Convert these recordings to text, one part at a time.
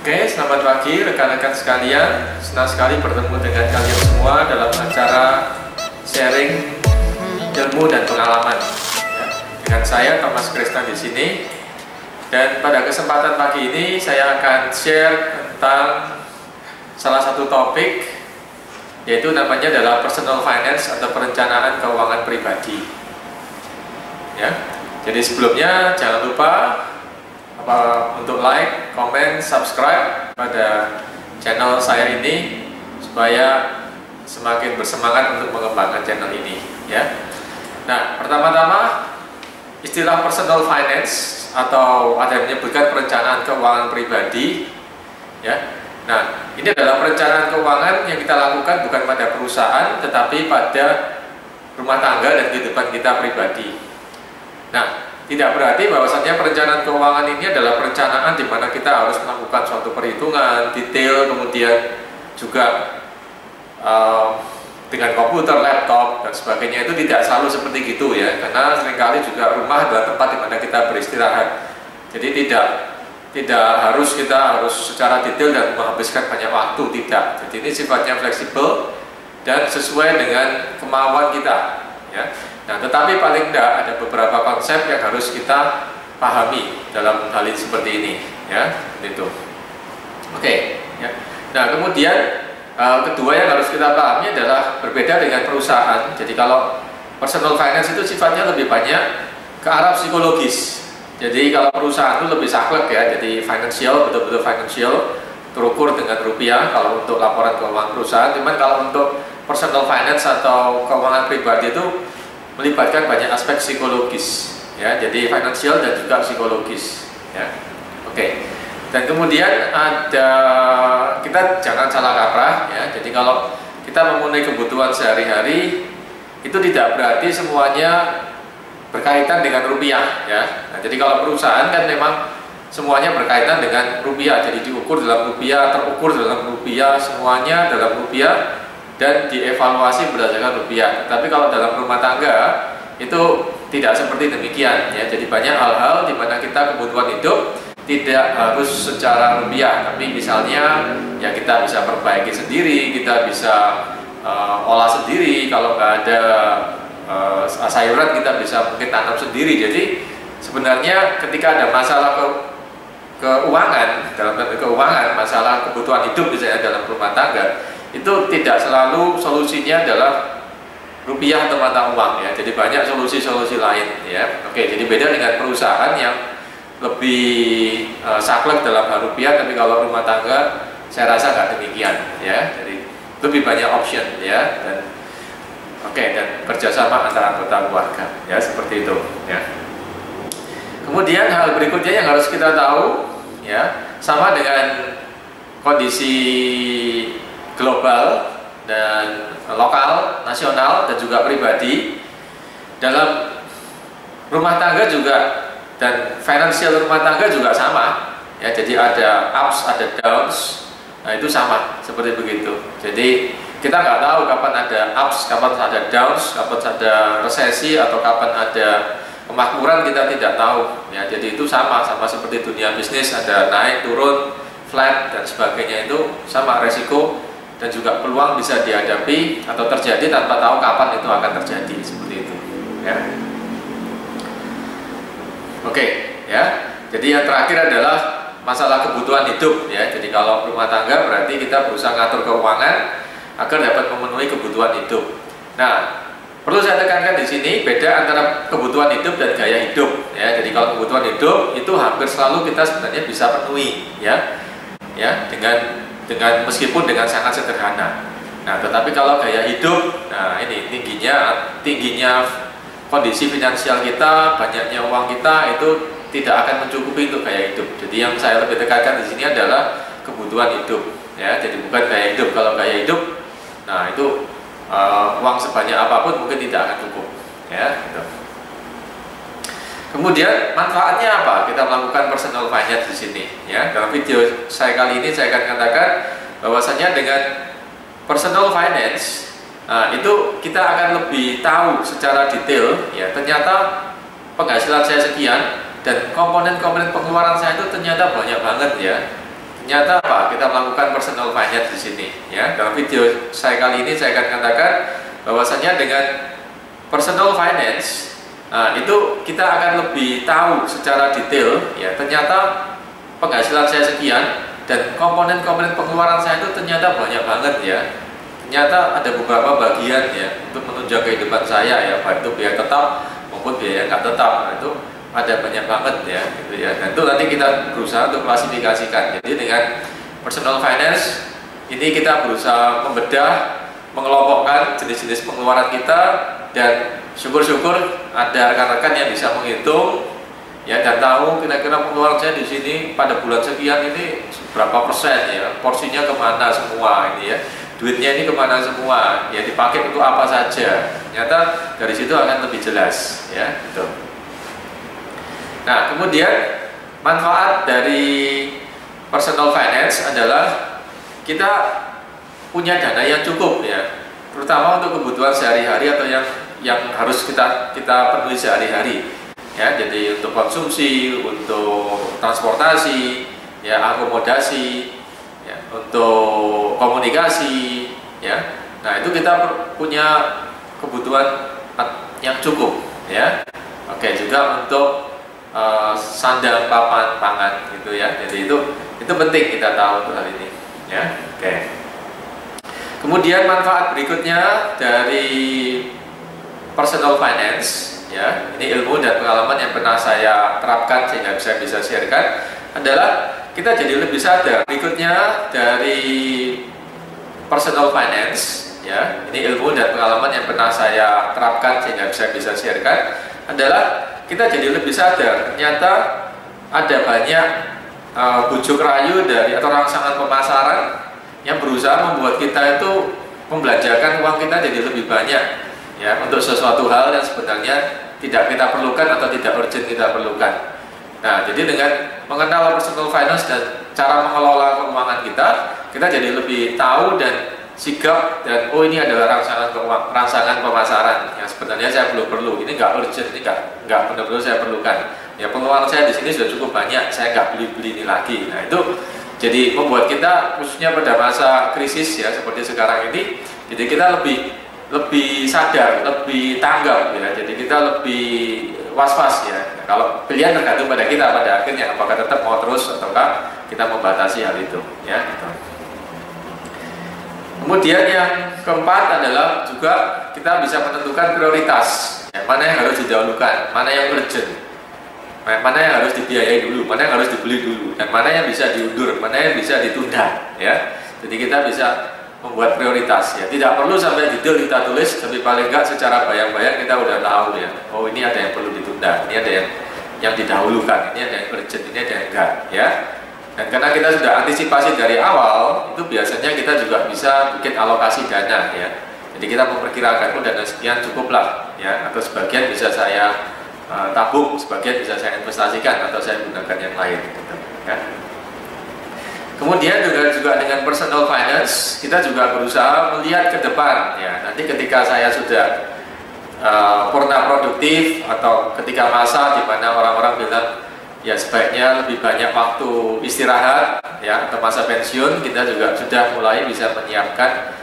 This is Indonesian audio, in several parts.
Oke, selamat pagi rekan-rekan sekalian. Senang sekali bertemu dengan kalian semua dalam acara sharing ilmu dan pengalaman. Ya, dengan saya Thomas Krisna di sini. Dan pada kesempatan pagi ini saya akan share tentang salah satu topik, yaitu namanya adalah personal finance atau perencanaan keuangan pribadi. Ya, jadi sebelumnya jangan lupa untuk like, komen, subscribe pada channel saya ini supaya semakin bersemangat untuk mengembangkan channel ini, ya. Nah, pertama-tama istilah personal finance atau ada yang menyebutkan perencanaan keuangan pribadi, ya. Nah, ini adalah perencanaan keuangan yang kita lakukan bukan pada perusahaan tetapi pada rumah tangga dan kehidupan kita pribadi. Nah, tidak berarti bahwasannya perencanaan keuangan ini adalah perencanaan di mana kita harus melakukan suatu perhitungan detail, kemudian juga dengan komputer, laptop dan sebagainya. Itu tidak selalu seperti gitu ya, karena seringkali juga rumah adalah tempat di mana kita beristirahat. Jadi tidak harus kita secara detail dan menghabiskan banyak waktu, tidak. Jadi ini sifatnya fleksibel dan sesuai dengan kemauan kita, ya. Nah, tetapi paling tidak ada beberapa konsep yang harus kita pahami dalam hal ini seperti ini, ya, itu. Oke, ya. Nah, kemudian kedua yang harus kita pahami adalah berbeda dengan perusahaan. Jadi kalau personal finance itu sifatnya lebih banyak ke arah psikologis. Jadi kalau perusahaan itu lebih saklek ya, jadi financial, betul-betul financial, terukur dengan rupiah kalau untuk laporan keuangan perusahaan. Cuman kalau untuk personal finance atau keuangan pribadi itu melibatkan banyak aspek psikologis, ya, jadi financial dan juga psikologis, ya. Oke. Dan kemudian ada, kita jangan salah kaprah, ya. Jadi kalau kita memenuhi kebutuhan sehari-hari itu tidak berarti semuanya berkaitan dengan rupiah, ya. Nah, jadi kalau perusahaan kan memang semuanya berkaitan dengan rupiah, jadi diukur dalam rupiah, terukur dalam rupiah, semuanya dalam rupiah dan dievaluasi berdasarkan rupiah. Tapi kalau dalam rumah tangga itu tidak seperti demikian, ya. Jadi banyak hal-hal di mana kita kebutuhan hidup tidak harus secara rupiah, tapi misalnya ya kita bisa perbaiki sendiri, kita bisa olah sendiri. Kalau nggak ada sayuran kita bisa mungkin tanam sendiri. Jadi sebenarnya ketika ada masalah keuangan, dalam keuangan, masalah kebutuhan hidup misalnya dalam rumah tangga, itu tidak selalu solusinya adalah rupiah atau mata uang, ya. Jadi banyak solusi-solusi lain, ya. Oke, jadi beda dengan perusahaan yang lebih saklek dalam hal rupiah, tapi kalau rumah tangga saya rasa nggak demikian, ya. Jadi lebih banyak option, ya. Dan dan kerjasama antara anggota keluarga, ya, seperti itu, ya. Kemudian hal berikutnya yang harus kita tahu, ya, sama dengan kondisi global dan lokal, nasional dan juga pribadi, dalam rumah tangga juga dan financial rumah tangga juga sama, ya. Jadi ada ups, ada downs. Nah, itu sama seperti begitu. Jadi kita nggak tahu kapan ada ups, kapan ada downs, kapan ada resesi atau kapan ada kemakmuran, kita tidak tahu, ya. Jadi itu sama seperti dunia bisnis, ada naik turun, flat dan sebagainya. Itu sama resiko dan juga peluang bisa dihadapi atau terjadi tanpa tahu kapan itu akan terjadi, seperti itu, ya. Oke, ya. Jadi yang terakhir adalah masalah kebutuhan hidup, ya. Jadi kalau rumah tangga berarti kita berusaha ngatur keuangan agar dapat memenuhi kebutuhan hidup. Nah, perlu saya tekankan di sini beda antara kebutuhan hidup dan gaya hidup, ya. Jadi kalau kebutuhan hidup itu hampir selalu kita sebenarnya bisa penuhi, ya, dengan meskipun dengan sangat sederhana. Nah, tetapi kalau gaya hidup, nah ini tingginya kondisi finansial kita, banyaknya uang kita, itu tidak akan mencukupi untuk gaya hidup. Jadi yang saya lebih tekankan di sini adalah kebutuhan hidup, ya. Jadi bukan gaya hidup. Kalau gaya hidup, nah itu uang sebanyak apapun mungkin tidak akan cukup, ya, gitu. Kemudian manfaatnya apa? Kita melakukan personal finance di sini, ya. Dalam video saya kali ini saya akan katakan bahwasanya dengan personal finance, nah, itu kita akan lebih tahu secara detail, ya. Ternyata penghasilan saya sekian dan komponen-komponen pengeluaran saya itu ternyata banyak banget, ya. Ternyata apa? Kita melakukan personal finance di sini. Ya, dalam video saya kali ini saya akan katakan bahwasanya dengan personal finance itu kita akan lebih tahu secara detail. Ya, ternyata penghasilan saya sekian dan komponen-komponen pengeluaran saya itu ternyata banyak banget ya. Ternyata ada beberapa bagian ya untuk menunjang kehidupan saya ya, baik itu biaya tetap maupun biaya nggak tetap. Nah, itu ada banyak banget ya, gitu ya. Dan itu nanti kita berusaha untuk klasifikasikan. Jadi dengan personal finance ini kita berusaha membedah, mengelompokkan jenis-jenis pengeluaran kita, dan syukur-syukur ada rekan-rekan yang bisa menghitung ya dan tahu kira-kira pengeluaran saya di sini pada bulan sekian ini berapa persen ya, porsinya kemana semua ini ya, duitnya ini kemana semua ya, dipakai untuk apa saja. Ternyata dari situ akan lebih jelas ya, gitu. Nah, kemudian manfaat dari personal finance adalah kita punya dana yang cukup ya, terutama untuk kebutuhan sehari-hari atau yang harus kita penuhi sehari-hari ya. Jadi untuk konsumsi, untuk transportasi, ya, akomodasi, ya, untuk komunikasi, ya. Nah, itu kita punya kebutuhan yang cukup ya. Oke, juga untuk sandang, papan, pangan gitu ya. Jadi itu penting kita tahu untuk hal ini ya. Oke. Kemudian manfaat berikutnya dari personal finance ya, ini ilmu dan pengalaman yang pernah saya terapkan sehingga saya bisa sharekan adalah kita jadi lebih sadar. Berikutnya dari personal finance ya, ini ilmu dan pengalaman yang pernah saya terapkan sehingga saya bisa sharekan adalah kita jadi lebih sadar ternyata ada banyak bujuk rayu dari atau rangsangan pemasaran yang berusaha membuat kita itu membelanjakan uang kita jadi lebih banyak ya untuk sesuatu hal yang sebenarnya tidak kita perlukan atau tidak urgent kita perlukan. Nah, jadi dengan mengenal personal finance dan cara mengelola keuangan kita jadi lebih tahu dan sigap, dan oh ini adalah rangsangan pemasaran yang sebenarnya saya belum perlu, ini nggak urgent, ini nggak benar-benar saya perlukan ya, pengeluaran saya di sini sudah cukup banyak, saya nggak beli ini lagi. Nah, itu jadi membuat kita khususnya pada masa krisis ya seperti sekarang ini, jadi kita lebih sadar, lebih tanggap ya, jadi kita lebih was-was ya. Nah, kalau pilihan tergantung pada kita pada akhirnya, apakah tetap mau terus ataukah kita membatasi hal itu ya, gitu. Kemudian yang keempat adalah juga kita bisa menentukan prioritas ya, mana yang harus didahulukan, mana yang urgent, mana yang harus dibiayai dulu, mana yang harus dibeli dulu, dan mana yang bisa diundur, mana yang bisa ditunda ya. Jadi kita bisa membuat prioritas ya, tidak perlu sampai detail kita tulis, tapi paling enggak secara bayang-bayang kita udah tahu ya, oh ini ada yang perlu ditunda, ini ada yang didahulukan, ini ada yang urgent, ini ada yang enggak ya. Dan karena kita sudah antisipasi dari awal, itu biasanya kita juga bisa bikin alokasi dana ya. Jadi kita memperkirakan, oh dana sekian cukuplah ya, atau sebagian bisa saya tabung, sebagian bisa saya investasikan atau saya gunakan yang lain gitu, ya. Kemudian juga dengan personal finance kita juga berusaha melihat ke depan ya. Nanti ketika saya sudah purna produktif atau ketika masa di mana orang-orang bilang ya sebaiknya lebih banyak waktu istirahat ya atau masa pensiun, kita juga sudah mulai bisa menyiapkan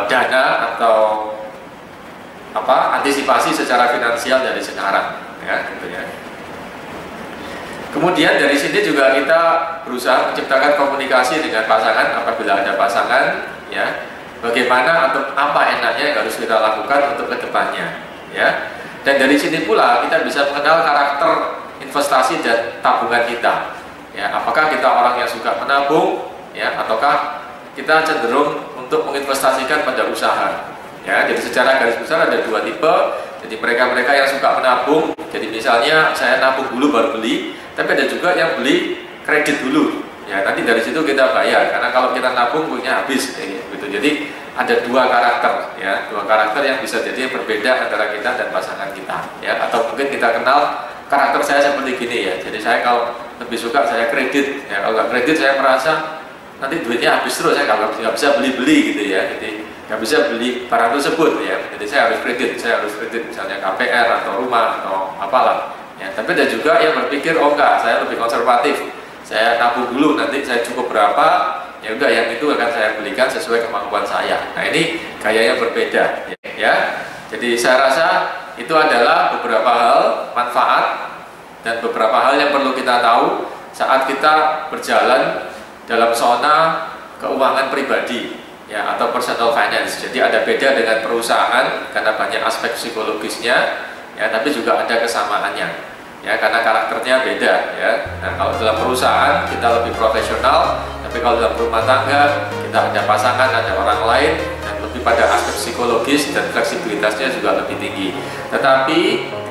dana atau antisipasi secara finansial dari sekarang ya, gitu ya. Kemudian dari sini juga kita berusaha menciptakan komunikasi dengan pasangan apabila ada pasangan ya, bagaimana atau apa enaknya yang harus kita lakukan untuk kedepannya ya. Dan dari sini pula kita bisa mengenal karakter investasi dan tabungan kita ya, apakah kita orang yang suka menabung ya, ataukah kita cenderung untuk menginvestasikan pada usaha ya. Jadi secara garis besar ada dua tipe. Jadi mereka yang suka menabung, jadi misalnya saya nabung dulu baru beli, tapi ada juga yang beli kredit dulu ya, nanti dari situ kita bayar, karena kalau kita nabung punya habis gitu. Jadi ada dua karakter ya, dua karakter yang bisa jadi berbeda antara kita dan pasangan kita ya. Atau mungkin kita kenal karakter saya seperti gini ya, jadi saya kalau lebih suka saya kredit ya, kalau nggak kredit saya merasa nanti duitnya habis terus, saya nggak bisa beli-beli gitu ya, jadi nggak bisa beli barang tersebut ya, jadi saya harus kredit misalnya KPR atau rumah atau apalah ya. Tapi ada juga yang berpikir oh enggak, saya lebih konservatif, saya nabung dulu, nanti saya cukup berapa, ya udah yang itu akan saya belikan sesuai kemampuan saya. Nah ini gayanya berbeda ya. Jadi saya rasa itu adalah beberapa hal manfaat dan beberapa hal yang perlu kita tahu saat kita berjalan dalam zona keuangan pribadi ya, atau personal finance. Jadi ada beda dengan perusahaan karena banyak aspek psikologisnya ya, tapi juga ada kesamaannya ya, karena karakternya beda ya. Nah kalau dalam perusahaan kita lebih profesional, tapi kalau dalam rumah tangga kita ada pasangan, ada orang lain, dan lebih pada aspek psikologis dan fleksibilitasnya juga lebih tinggi. Tetapi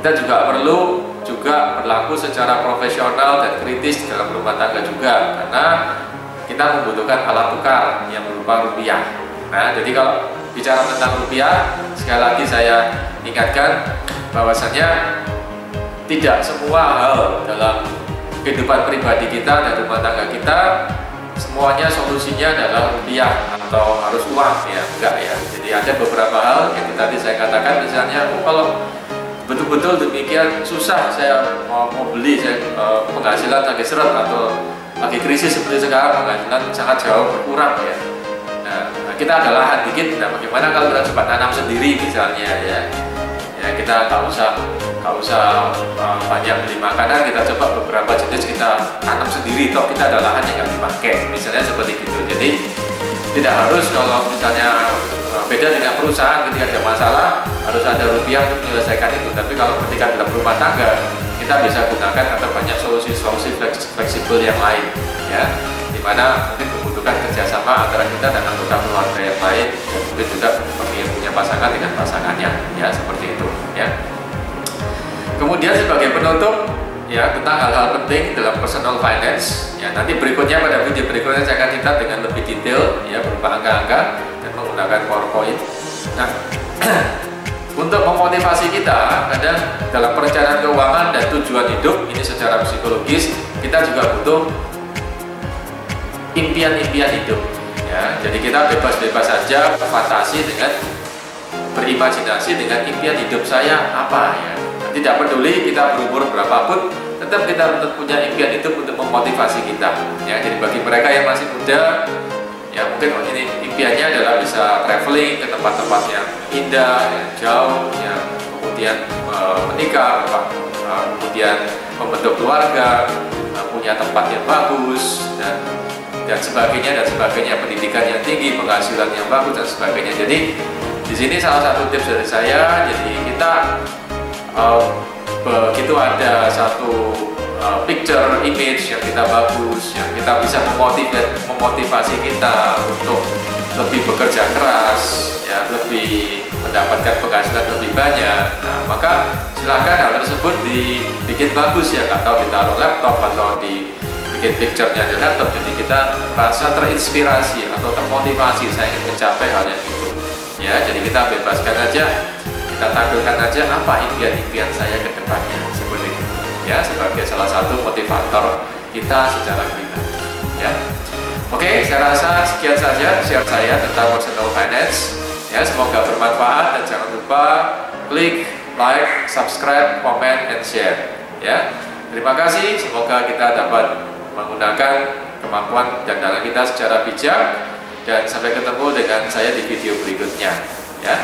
kita juga perlu berlaku secara profesional dan kritis dalam rumah tangga juga, karena kita membutuhkan alat tukar yang berupa rupiah. Nah jadi kalau bicara tentang rupiah, sekali lagi saya ingatkan bahwasanya tidak semua hal dalam kehidupan pribadi kita dan rumah tangga kita semuanya solusinya adalah rupiah atau harus uang ya, enggak ya. Jadi ada beberapa hal yang tadi saya katakan, misalnya kalau betul-betul demikian susah saya mau beli, saya penghasilan lagi seret atau lagi krisis seperti sekarang, penghasilan sangat jauh berkurang ya. Nah kita ada lahan dikit, nah bagaimana kalau kita coba tanam sendiri misalnya ya. Ya kita nggak usah banyak beli makanan, kita coba beberapa jenis kita tanam sendiri, toh kita ada lahan yang nggak dipakai, misalnya seperti itu. Jadi tidak harus kalau misalnya beda dengan perusahaan, ketika ada masalah harus ada rupiah untuk menyelesaikan itu. Tapi kalau ketika dalam rumah tangga kita bisa gunakan atau banyak solusi-solusi fleksibel yang lain ya, dimana mungkin membutuhkan kerjasama antara kita dan anggota keluarga yang lain, dan mungkin juga punya pasangan dengan pasangannya ya, seperti itu ya. Kemudian sebagai penutup ya tentang hal-hal penting dalam personal finance ya, nanti berikutnya pada video berikutnya saya akan cerita dengan lebih detail ya, berupa angka-angka dan menggunakan PowerPoint. Nah untuk memotivasi kita kadang dalam perencanaan keuangan dan tujuan hidup ini secara psikologis, kita juga butuh impian-impian hidup ya. Jadi kita bebas-bebas saja berfantasi dengan berimajinasi dengan impian hidup saya apa ya. Tidak peduli kita berumur berapapun, tetap kita punya impian hidup untuk memotivasi kita ya. Jadi bagi mereka yang masih muda ya, mungkin ini impiannya adalah bisa traveling ke tempat-tempat yang indah, yang jauh, yang kemudian menikah, kemudian membentuk keluarga, punya tempat yang bagus dan sebagainya, pendidikan yang tinggi, penghasilan yang bagus dan sebagainya. Jadi di sini salah satu tips dari saya, jadi kita begitu ada satu picture image yang kita bagus, yang kita bisa memotivasi kita untuk lebih bekerja keras ya, lebih mendapatkan penghasilan lebih banyak. Nah maka silakan hal tersebut dibikin bagus ya, atau ditaruh laptop atau dibikin picture-nya di laptop, jadi kita merasa terinspirasi atau termotivasi saya ingin mencapai hal yang itu ya. Jadi kita bebaskan aja, kita tampilkan aja apa impian-impian saya ke depannya seperti itu ya, sebagai salah satu motivator kita secara pribadi ya. Oke, saya rasa sekian saja share saya tentang personal finance ya, semoga bermanfaat dan jangan lupa klik like, subscribe, comment, and share ya. Terima kasih, semoga kita dapat menggunakan kemampuan dan dana kita secara bijak, dan sampai ketemu dengan saya di video berikutnya ya.